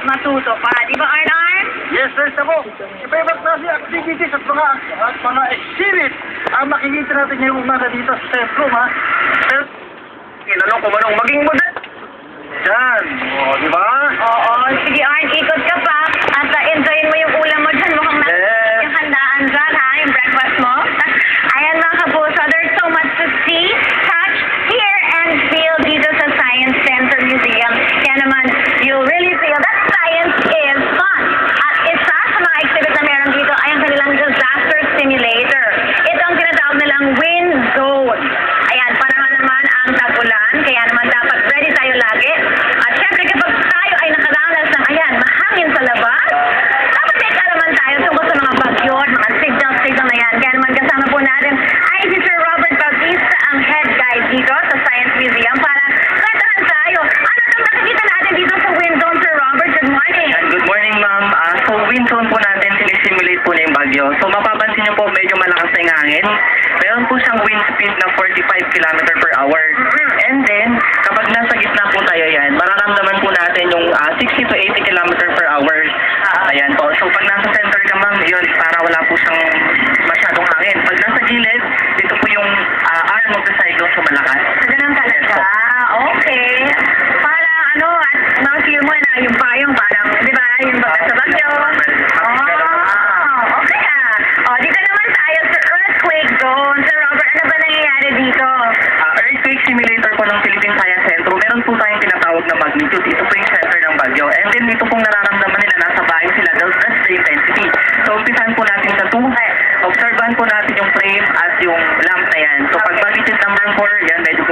matuto pa. Di ba, Arn? Yes, sir, po. Iba-ibang klase activities at mga exhibit ang makikita natin ngayong umaga dito sa Centrum, ha? Sir, kinanong ko manong maging model. Yan. O, di ba? Oo. Sige, Arn, ikot ka pa. At enjoyin mo yung ulam mo dyan. Mukhang yung handaan dyan, ha? Yung breakfast mo. Ayan, mga kapuso. There's so much to see, touch, hear, and feel dito sa Science Center Museum. Kaya naman, you'll really feel that science is fun. At isa sa mga exhibit na meron dito ay ang kanilang disaster simulator. Ito ang tinatawag nilang wind zone. Ayan, panahon naman ang tag-ulan. Kaya naman dapat ready tayo lagi. At syempre kapag tayo ay nakaranas ng ayan, mahangin sa labas, dapat may kalaman tayo tungkol sa mga bagyo at mga signal na yan. Kaya naman kasama po natin ay si Sir Robert Bautista, ang head guide dito sa Science Museum para katahan tayo. Ano itong nakikita natin dito sa wind zone, Sir Robert? Good morning. Good morning, ma'am. So, wind zone po natin, sinisimulate po na yung bagyo. So, mapapansin niyo po, medyo malakas na yung hangin. Meron po siyang wind speed na 45 km per hour. And then, kapag nasa gitna po tayo yan, mararamdaman po natin yung 60 to 80 km per hour. Ayan po. So, pag nasa center ka, ma'am, yun, para wala po siyang masyadong hangin. Pag nasa gilid, dito po yung arm of the cyclone sa malakas. Ganun talaga. Okay. Para ano, at ma-feel mo na yung payong parang, di ba, yung baga sa bagyo. Okay dito naman tayo sa earthquake zone. Sir Robert, ano ba nangyayari dito? Earthquake simulator po ng Philippine Science Center. Meron po tayong tinatawag na magnitude. Ito po yung center ng bagyo. And then dito pong nararamdaman nila, nasa bahay sila. That's the intensity. So, umpisahan po natin sa 2. Obserbahan po natin yung frame at yung lamp na yan. So, pag magnitude number 4, yan, medyo